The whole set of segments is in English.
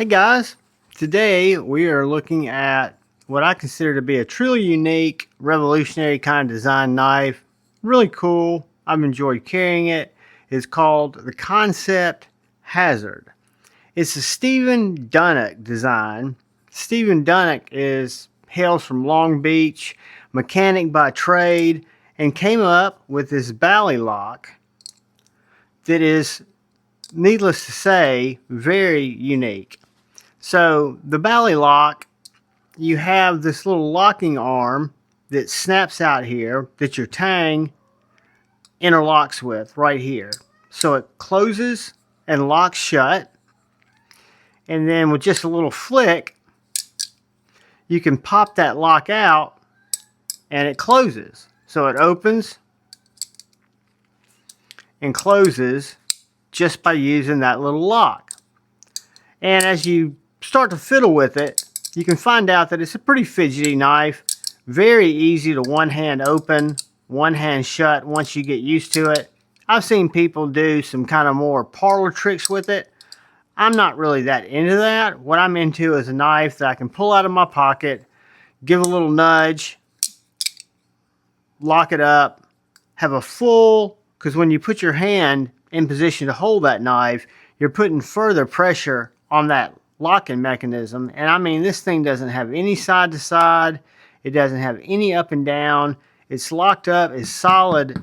Hey guys, today we are looking at what I consider to be a truly unique, revolutionary kind of design knife. Really cool. I've enjoyed carrying it. It's called the Kansept Hazard. It's a Stephen Dunnock design. Stephen Dunnock hails from Long Beach, mechanic by trade, and came up with this Balli lock that is, needless to say, very unique. So the Balli lock, you have this little locking arm that snaps out here that your tang interlocks with right here. So it closes and locks shut, and then with just a little flick you can pop that lock out and it closes. So it opens and closes just by using that little lock. And as you start to fiddle with it, you can find out that it's a pretty fidgety knife. Very easy to one hand open, one hand shut once you get used to it. I've seen people do some kind of more parlor tricks with it. I'm not really that into that. What I'm into is a knife that I can pull out of my pocket, give a little nudge, lock it up, have a full, because when you put your hand in position to hold that knife, you're putting further pressure on that locking mechanism. And I mean, this thing doesn't have any side to side. It doesn't have any up and down. It's locked up as solid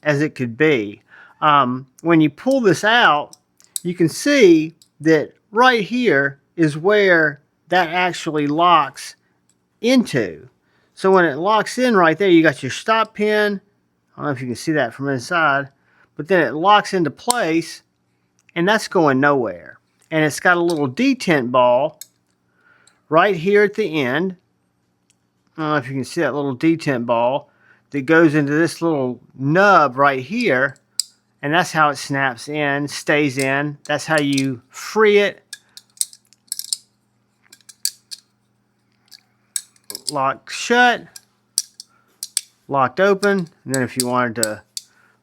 as it could be. When you pull this out, you can see that right here is where that actually locks into. So when it locks in right there, you got your stop pin. I don't know if you can see that from inside, but then it locks into place, and that's going nowhere. And it's got a little detent ball right here at the end. I don't know if you can see that little detent ball that goes into this little nub right here, and that's how it snaps in, stays in. That's how you free it. Locked shut, locked open, and then if you wanted to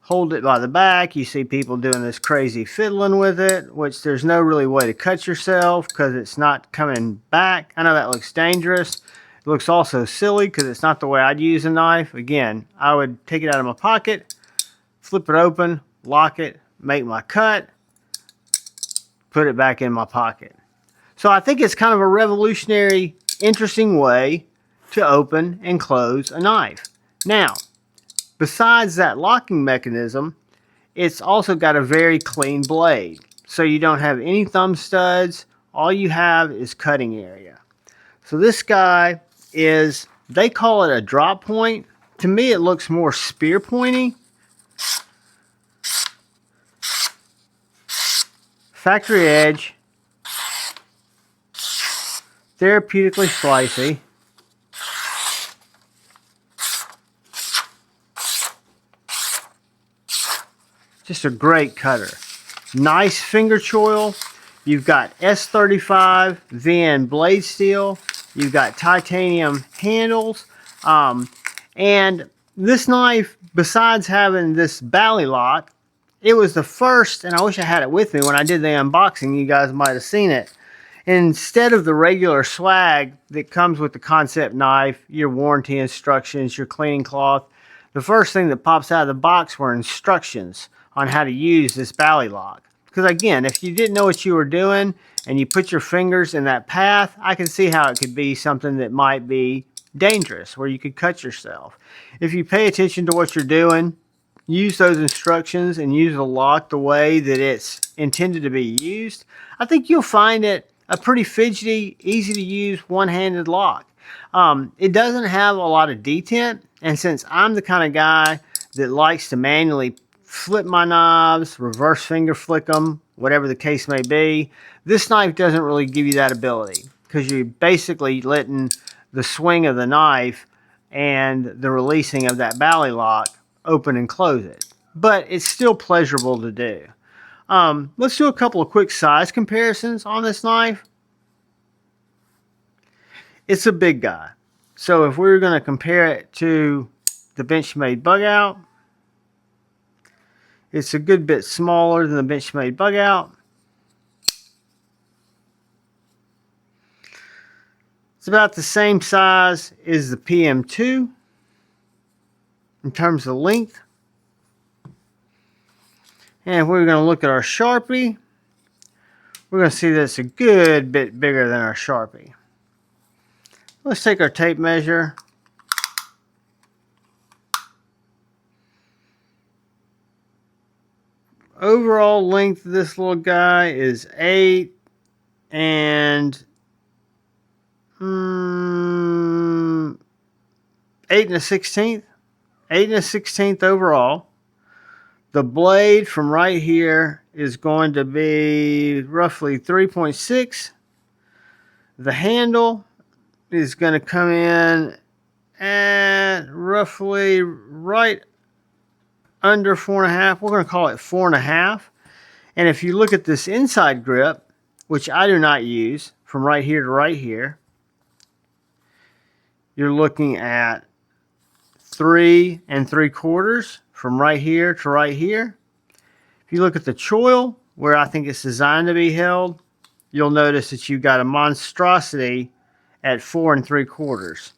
hold it by the back, you see people doing this crazy fiddling with it, which there's no really way to cut yourself because it's not coming back. I know that looks dangerous. It looks also silly because it's not the way I'd use a knife. Again, I would take it out of my pocket, flip it open, lock it, make my cut, put it back in my pocket. So I think it's kind of a revolutionary, interesting way to open and close a knife. Now, besides that locking mechanism, it's also got a very clean blade. So you don't have any thumb studs. All you have is cutting area. So this guy is, they call it a drop point. To me, it looks more spear pointy. Factory edge. Therapeutically slicey. Just a great cutter. Nice finger choil. You've got S35 VN blade steel. You've got titanium handles. And this knife, besides having this Balli lock, it was the first, and I wish I had it with me when I did the unboxing. You guys might have seen it. Instead of the regular swag that comes with the Kansept knife, your warranty instructions, your cleaning cloth, the first thing that pops out of the box were instructions on how to use this Balli lock. Because again, if you didn't know what you were doing and you put your fingers in that path, I can see how it could be something that might be dangerous, where you could cut yourself. If you pay attention to what you're doing, use those instructions and use the lock the way that it's intended to be used, I think you'll find it a pretty fidgety, easy to use one-handed lock. It doesn't have a lot of detent, and since I'm the kind of guy that likes to manually flip my knives, reverse finger flick them, whatever the case may be, this knife doesn't really give you that ability, because you're basically letting the swing of the knife and the releasing of that Balli lock open and close it. But it's still pleasurable to do. Let's do a couple of quick size comparisons on this knife. It's a big guy. So if we were going to compare it to the Benchmade Bug Out, it's a good bit smaller than the Benchmade Bug Out. It's about the same size as the PM2 in terms of length. And we're going to look at our Sharpie. We're going to see that it's a good bit bigger than our Sharpie. Let's take our tape measure. Overall length of this little guy is 8 and 8 1/16. 8 1/16 overall. The blade from right here is going to be roughly 3.6. The handle is going to come in at roughly right under 4.5. We're going to call it 4.5. And if you look at this inside grip, which I do not use, from right here to right here, you're looking at 3 3/4 from right here to right here. If you look at the choil, where I think it's designed to be held, you'll notice that you've got a monstrosity at 4 3/4.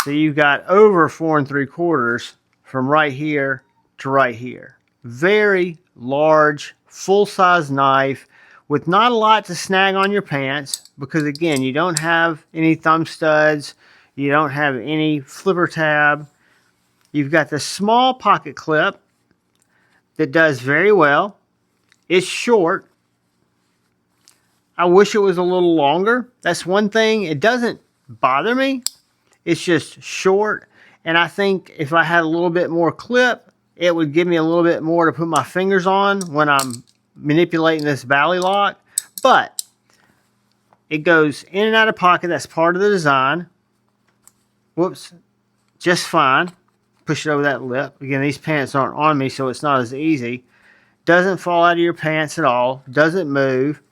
So you've got over 4 3/4 from right here to right here. Very large, full-size knife with not a lot to snag on your pants because, again, you don't have any thumb studs. You don't have any flipper tab. You've got the small pocket clip that does very well. It's short. I wish it was a little longer. That's one thing. It doesn't bother me. It's just short. And I think if I had a little bit more clip, it would give me a little bit more to put my fingers on when I'm manipulating this Balli lock. But it goes in and out of pocket. That's part of the design. Whoops. Just fine. Push it over that lip. Again, these pants aren't on me, so it's not as easy. Doesn't fall out of your pants at all. Doesn't move.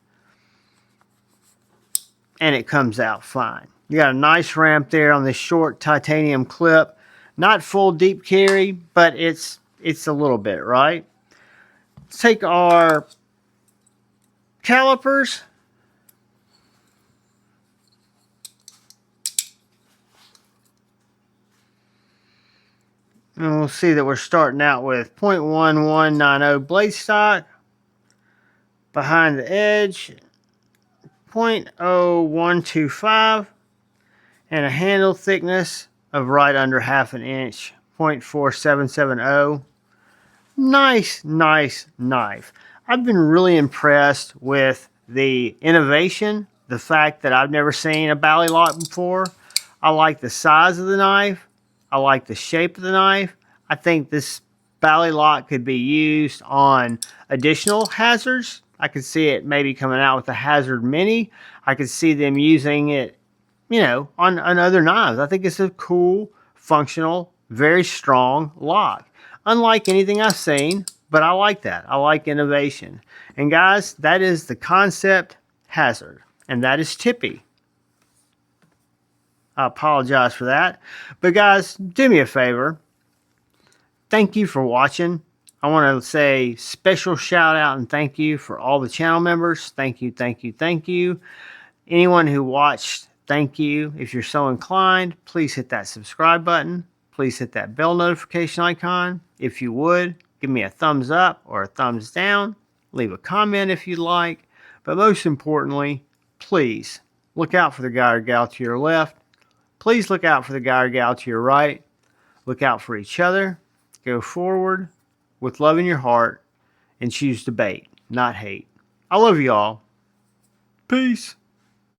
And it comes out fine. You got a nice ramp there on this short titanium clip. Not full deep carry, but it's a little bit, right? Let's take our calipers. And we'll see that we're starting out with 0.1190 blade stock. Behind the edge, 0.0125. And a handle thickness of right under 1/2 inch, 0.4770. Nice knife. I've been really impressed with the innovation, the fact that I've never seen a Balli lock before. I like the size of the knife. I like the shape of the knife. I think this Balli lock could be used on additional hazards. I could see it maybe coming out with a Hazard Mini. I could see them using it, you know, on other knives. I think it's a cool, functional, very strong lock. Unlike anything I've seen, but I like that. I like innovation. And guys, that is the Kansept Hazard. And that is Tippy. I apologize for that. But guys, do me a favor. Thank you for watching. I want to say special shout out and thank you for all the channel members. Thank you. Anyone who watched, thank you. If you're so inclined, please hit that subscribe button. Please hit that bell notification icon. If you would, give me a thumbs up or a thumbs down. Leave a comment if you'd like. But most importantly, please look out for the guy or gal to your left. Please look out for the guy or gal to your right. Look out for each other. Go forward with love in your heart and choose debate, not hate. I love you all. Peace.